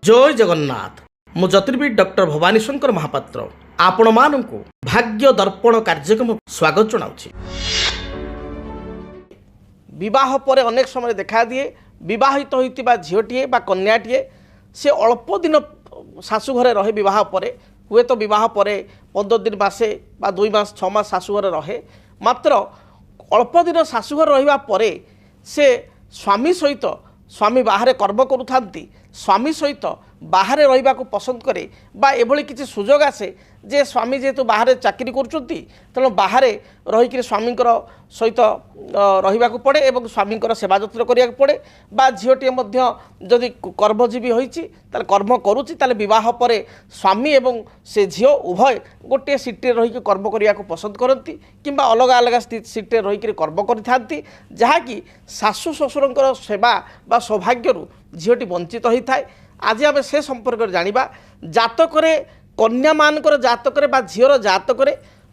जय जगन्नाथ मु ज्योतिर्विद डॉक्टर भवानी शंकर महापात्र आपण मानू भाग्य दर्पण कार्यक्रम स्वागत जनाऊँ। विवाह पर अनेक समय देखा दिए विवाहित होता झीटे कन्याटे से अल्प दिन शाशु घरे रहे विवाह पर हुए तो विवाह पर 15 दिन मसे 2 मास 6 मास शाशु घरे रहे मात्र अल्प दिन शाशु घर रहा पर से स्वामी सहित स्वामी बाहर कर्म करूँ स्वामी सहित बाहर रहा पसंद करे बा एभली किसी सुजोग आसे जे स्वामी जेहेतु बाहर चाकरी करुँच तेणु बाहर रहीकि स्वामी सहित रहा पड़े और स्वामी सेवा जत्न करा पड़े बा झीटे जदि कर्मजीवी होती कर्म करुँच बह पर स्वामी एवं से झील उभय गोटे सीट्रे रहीकि कर्म करने को पसंद करती कि अलग अलग सीट्रे रहीकि कर्म करि जहाँकि शाशु शशुर सेवा बा सौभाग्य झीटी वंचित होता है। आज आम से संपर्क जाना जातक कन्या मानकर जातक झीर जातक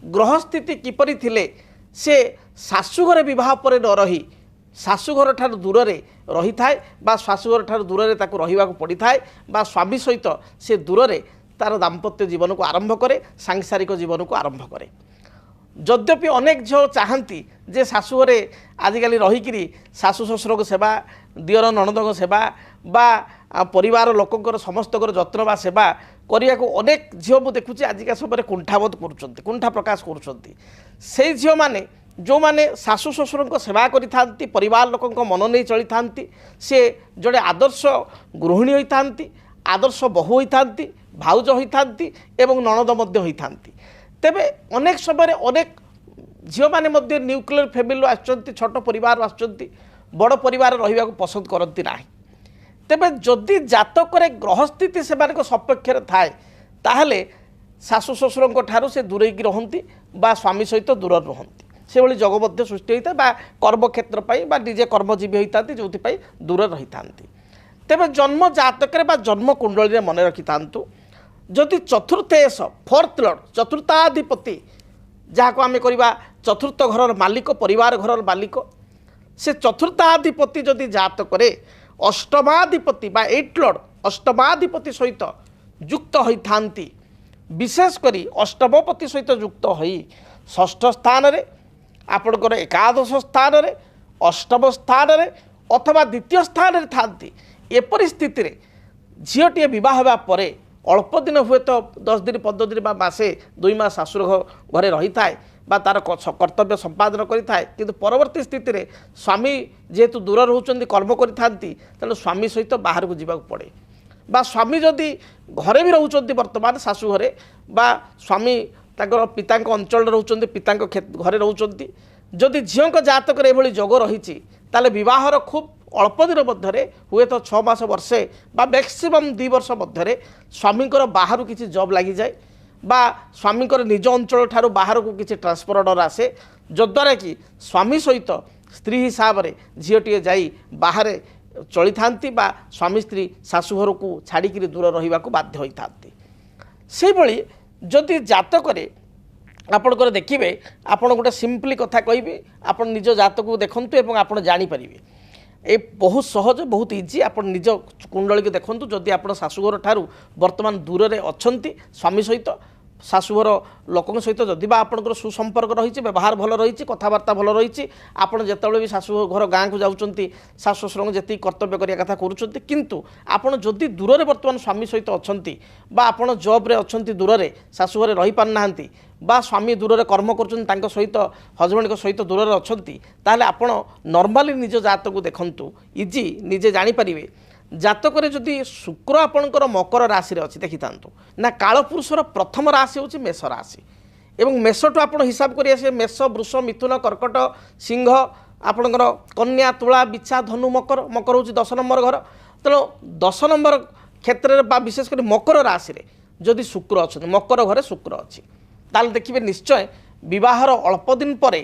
ग्रह स्थिति किपरि थिले से शाशुघर विवाह पर न रही शाशुघर ठार दूर रही थाए बा शाशुघर ठार दूर रहा पड़ी थाए बा स्वामी सहित से दूर तार दाम्पत्य जीवन को आरंभ करे सांसारिक जीवन को आरंभ करे। यद्यपि अनेक झील चाहती जे शाशुघरे आजिकल रहीकि शाशु शशुर को सेवा दियर नणद सेवा बा परिवार लोकंर समस्त जत्न बा सेवा करने को अनेक झील मुझे देखुची आजिका समय कुंठाबोध कुंठा प्रकाश कर झील मैंने जो माने शाशु शशुर को सेवा करि परिवार लोक मन नहीं चली था सी जड़े आदर्श गृहिणी होता आदर्श बहु होता भाउज होता नणद होता तेबे अनेक समय अनेक झील मैंने न्यूक्लियर फैमिली आसुँच छोट परिवार आसुँच बड़ परिवार रहा पसंद करती ना तेबे जदि जातक ग्रहस्थिति से सपक्ष थाए ताहले शाशु शशुर ठारू से दूरे रहती बा स्वामी सहित दूर रहती से भली जगबद्ध सृष्टि होता है कर्म क्षेत्र निजे कर्मजीवी होता जो दूर रही था। तेबे जन्म जातक जन्म कुंडली मन रखि था जदि चतुर्थेश फोर्थ लॉर्ड चतुर्थाधिपति जहाँ को आम करवा चतुर्थ घर मालिक परिवार घर मालिक से चतुर्थाधिपति जदि जातक अष्टमाधिपति बा 8 लॉर्ड अष्टमाधिपति सहित युक्त होता विशेषकर अष्टमपति सहित युक्त हो षष्ठ स्थान रे आपणकर एकादश स्थान रे अष्टम स्थान रे अथवा द्वितीय स्थान रे थांती एपरि स्थिति रे झीटे विवाह होगा परे अल्प दिन हुए तो 10 दिन 15 दिन मासे 2 मास शाशुर घरे रही थाए बा तार कर्तव्य संपादन करिथाए किंतु परवर्ती स्थिति रे स्वामी जेहेतु दूर रहउचंदी कर्म करिथांती तेणु स्वामी सहित बाहर को जीवा पड़े बा स्वामी जदि घरे भी रहउचंदी वर्तमान शाशु घरे बा स्वामी ताकर पिता अंचल रहउचंदी पिता घरे रहउचंदी जदि झील जातक एभली जोग रही बहर खूब अल्प दिन मध्य हुए तो 6 मास वर्षे बा मैक्सिमम 2 वर्ष मध्य स्वामी बाहर किसी जॉब लगी जाए बा स्वामी निज अंचल ठारू बाहर को किसी ट्रांसफर ऑर्डर आसे जद्वारा कि स्वामी सहित स्त्री हिसाब से झीटे जाई बाहर चली थांती बा स्वामी स्त्री शाशुघर को छाड़िकी दूर रहा बाध्य होता से भली जदि जातक आपणकर देखिए आपड़ गोटे सिंपली कथा कहि आप निज जातक को देखते और आप जानीपर ये बहुत सहज बहुत इजी आप निज कुंडली को देखूँ जदि आप शाशुघर ठारू वर्तमान दूर में अच्छा स्वामी सहित शाशुघर लोकों सहित जदि आपंकर सुसंपर्क रही व्यवहार भल रही कथबार्ता भल रही आप जिते भी शाशुघर गाँव को जाऊँच शाशु शशुर जी कर्तव्य करने कथा करुँच किंतु आपड़ जदि दूर में बर्तमान स्वामी सहित अच्छा आप जॉब्रे अच्छा दूर में शाशुघर रही पारना बा स्वामी दूर में कर्म कर सहित हजबैंड सहित दूर में अच्छा ताहले आप नॉर्मली निज जातक को देखंतु इजी निजे जानीपारे जातक जदि शुक्र आपणकर मकर राशि अच्छी देखी था ना कालपुरुषर प्रथम राशि हूँ मेष राशि एवं मेष टू आप हिसाब करेंगे मेष वृष मिथुन कर्कट सिंह आपणकर कन्या तुला बिछा धनु मकर मकर हूँ 10 नंबर घर तेणु 10 नंबर क्षेत्र में विशेषकर मकर राशि जदि शुक्र अच्छा मकर घरे शुक्र अच्छी ताल देखिए निश्चय विवाहर अल्प दिन पर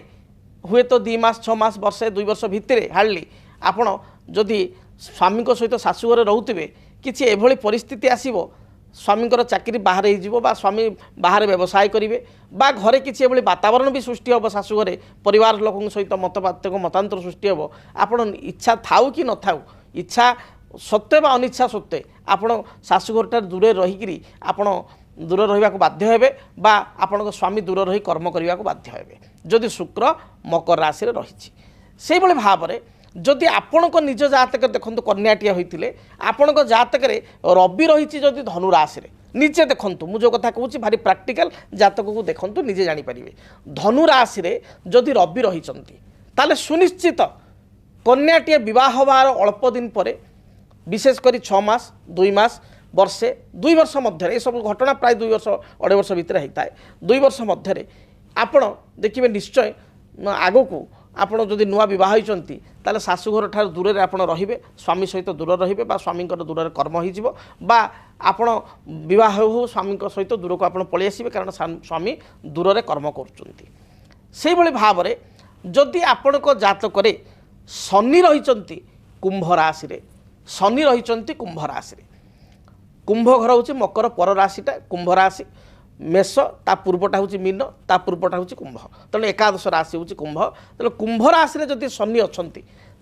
हुए तो 2 मास 6 मास वर्षे 2 वर्ष भितर हार्डली आपड़ जदि स्वामी सहित शाशुघर रोथे किसी एभली परिस्थिति आसो स्वामी चाकरी बाहर हो स्वामी बाहर व्यवसाय करेंगे बा घरे किसी एभली वातावरण भी सृष्टि हम शाशुघर परिवार लोक सहित मतांतर सृष्टि हम आपण इच्छा थाऊ कि न थाऊ इच्छा सत्वे बा अनिच्छा सत्वे आपण शाशुघर दूरे रहीकि आपण दूर रहा बाध्य हेबे बा आपण स्वामी दूर रही कर्म करने को बाध्य हेबे जदि शुक्र मकर राशि रही से भाव में जदि आपण निज जातक देखो कन्याटिया होते आपण जातक रवि रही जदि धनु राशि निजे देखूँ मुझे कथा कहूँ भारी प्राक्टिकल जातक को देखूँ निजे जानीपारे धनु राशि जदि रवि रही ताले सुनिश्चित कन्याटिए विवाह बार अल्प दिन पर विशेषकर 6 मास 2 मास वर्षे 2 वर्ष मध्य ये सब घटना प्राय 2 वर्ष 2.5 वर्ष भितर होता है 2 वर्ष मध्य आपण देखिए निश्चय आग को आपण जदि नुआ विवाह होती ताले शाशुघर ठार दूर में आपड़ रे स्वामी सहित दूर रे स्वामी दूर में कर्म हो आपण विवाह हो स्वामी सहित दूर को आप पलि आसबे कारण स्वामी दूर में कर्म कर भाव में जदि आपण जातक शनि रही कुंभ राशि शनि रही कुंभ राशि कुंभ घर हूँ मकर पर राशिटा कुंभ राशि मेष ता पूर्वटा हूँ मीन ता पूर्वटा हूँ कुंभ तेणु एकादश राशि हूँ कुंभ तेणु कुंभ राशि जदि शनि अच्छी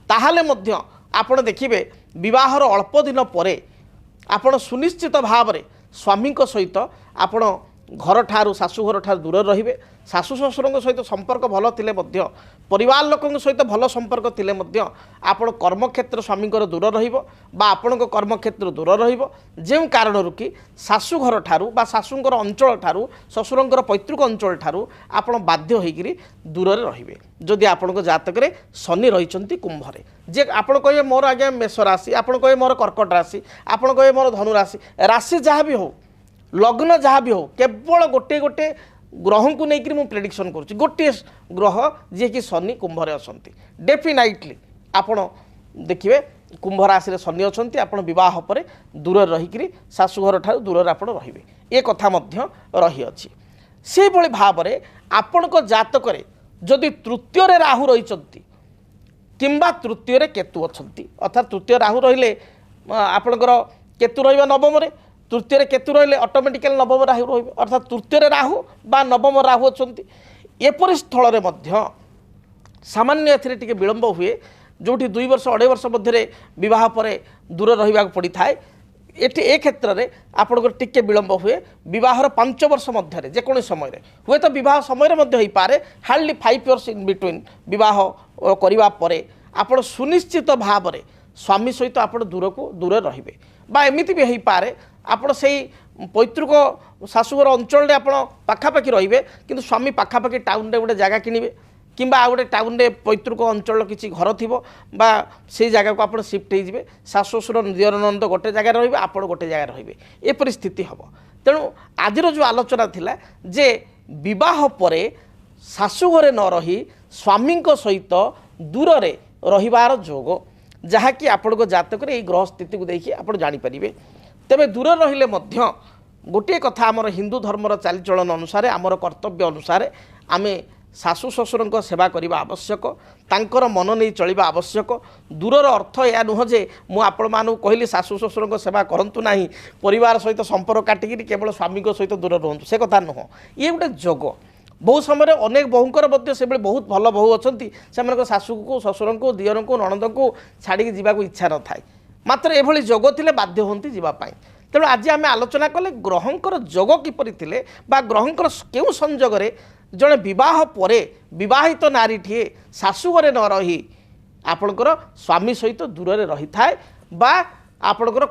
ताहले मध्य आपण देखिए विवाहर अल्प दिन पर आपण सुनिश्चित भाव में स्वामी सहित आपण घर ठारू शाशुघर ठार दूर रे शाशु शशुर सहित संपर्क भल थिले मध्य परिवार लोकों सहित भल संपर्क थिले मध्य आपण कर्मक्षेत्र स्वामी दूर रहिबो बा आपण कर्मक्षेत्र दूर रहिबो जे कारण कि शाशुघर ठारू बा शाशुंकर अंचल ठारू शशुरंकर पैतृक अंचल ठारू आपण बाध्य होइकिरी दूर रहिबे जदि आपण जातक शनि रही कुंभरे जे आपण कहे मोर आज्ञा मेष राशि आपण कहे मोर कर्कट राशि आपण कहे मोर धनु राशि राशि जहाँ भी हो लग्न जहाँ भी हो केवल गोटे गोटे ग्रह को लेकर मुझे प्रेडिक्शन करुँच गोटे ग्रह जी कि शनि कुंभरे असंती डेफिनेटली आपण देखिए कुंभ राशि शनि अच्छा आप बह पर दूर रहीकि शाशुघर ठार दूर आप रे ये कथा रही अच्छी से भाव में आपण जातक जदि तृतीय राहु रही किंबा तृतीय केतु अच्छा अर्थात तृतीय राहु रहिले आपणकर केतु रहा नवम तृतीय केतु रहिले ऑटोमेटिकल नवम राहु रही अर्थात तृतीय राहु बा नवम राहु अच्छा एपरी स्थल सामान्य ए विलंब हुए जो 2 वर्ष 2.5 वर्ष मध्य विवाह पर दूर रहा पड़ी था ये ए क्षेत्र में आपंकर टिके विलंब हुए विवाहर 5 वर्ष मध्य जेको समय हुए तो विवाह समय हो पारे हार्डली 5 इयर्स इन बिटवीन विवाह करने आप सुनिश्चित भाव में स्वामी सहित आप दूर को दूर रे बा एमती भी हो पारे आपण से पैतृक शाशुघर अंचल आप पाखापाखि रे कि स्वामी पाखापाखि टाउन रे गोटे जगह किणवे किंबा आ गोटे टाउन रे पैतृक अंचल किसी घर थी बा से जगह को आप शिफ्ट हो शाशु शशुर दियर नंद गोटे जगह रे आप गोटे जगह रे ये परिस्थिति हम तेणु आज जो आलोचना थिला जे विवाह पर शाशुघर न रही स्वामी सहित दूर रे रहिबार जोग जहाँकि आपण जातक ग्रह स्थिति को देखिए आप जानीपारे तेरे दूर रहिले मध्य गोटे कथा आमर हिंदू धर्मर चालचलन अनुसार आमर कर्तव्य अनुसार आमे शाशु शशुर सेवा करने आवश्यक तांकर मन नहीं चलवा आवश्यक दूरर अर्थ यह नुह जे मु आपण मानक कहली शाशु शशुर सेवा करूँ ना परिवार सहित संपर्क काटिकी केवल स्वामी सहित दूर रुहतु से कथा नुह ये गोटे जोग बहुत समय अनेक बहुंकर से बहुत भल बहु अच्छा से शाशु को शशुर को दियर को नणद को छाड़ी जावाक इच्छा न थाए मात्र एभली जोग थिले बाध्य होती जीवाई तेणु आज आम आलोचना कले ग्रहंकर जोग किपरि थिले बा ग्रहंकर केउ संजोगरे जड़े विवाह परे विवाहित नारीटीए शाशुघरे न रही आपणकर स्वामी सहित दूर रही थाए बा आपणकर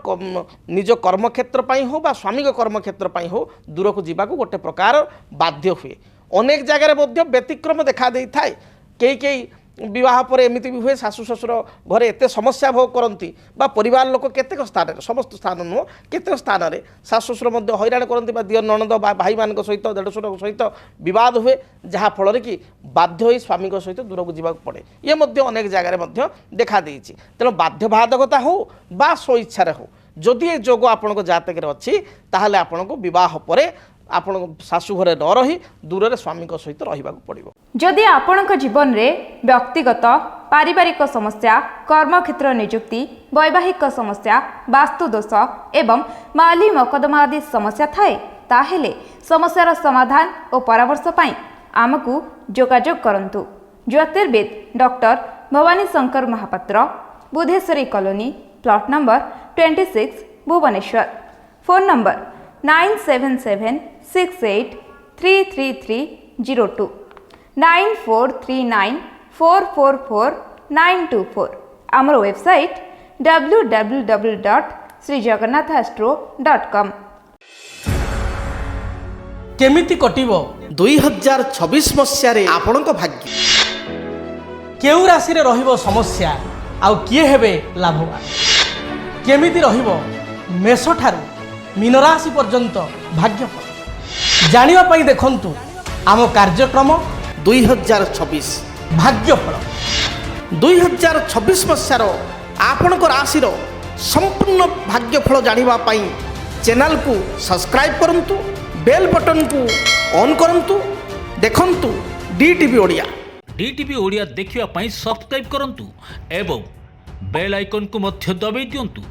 निज कर्मक्षेत्र हो बा स्वामी कर्मक्षेत्र हो दूर को जीवा गोटे प्रकार बाध्य हुए अनेक जगार व्यतिक्रम देखा दे थाए कई विवाह पर एमती भी हुए शाशु शशुर घरे एत समस्या भोग करती बा परिवार लोक केतेक स्थान समस्त स्थान नुह केतेक स्थान में शाशु शशुर हैरान करती दियर नणद बा भाई मान सहित देढ़शुर सहित विवाद हुए जहाँफल कि बाध्य हो स्वामी सहित दूर को जावाक पड़े ये अनेक जगह देखा देती तेणु बाध्यबाधकता हो बा स्वइच्छार हो जदि ये जोग आपण जातक अच्छी ताहले आपण को विवाह पर आपण शाशुघरे न रही दूर रे स्वामी सहित रहिबाक पड़िबो। जदि आपणक जीवन रे व्यक्तिगत पारिवारिक समस्या कर्मक्षेत्र नियुक्ति वैवाहिक समस्या वास्तु दोष एवं माली मकदमा आदि समस्या थाए ताहेले समस्यार समाधान और परामर्श पाई आमकु जोगाजोग करंतु। ज्योतिर्विद doctor Bhabani Shankar Mahapatra Budheswari colony plot number 26 Bhubaneswar. Phone number 9776833302 9439444924। आमर वेबसाइट www.srijagannathastro.com। केमिति कटिब 2026 मसीह आपणक भाग्य केउ राशि रे रहिबो समस्या आउ किए हेबे लाभवान केमिति रहिबो मेष ठारू मीन राशि पर्यंत भाग्यफल जानिबा पई देखंतु आम कार्यक्रम 2026 भाग्यफल 2026 मसीह आपणक राशि संपूर्ण भाग्यफल जानिबा पई चैनल को सब्सक्राइब करंतु बेल बटन को ऑन करंतु देखंतु डीटीवी ओडिया। डीटीवी ओडिया देखिवा पई सब्सक्राइब करंतु एवं बेल आइकन को मध्य दबाई दियंतु।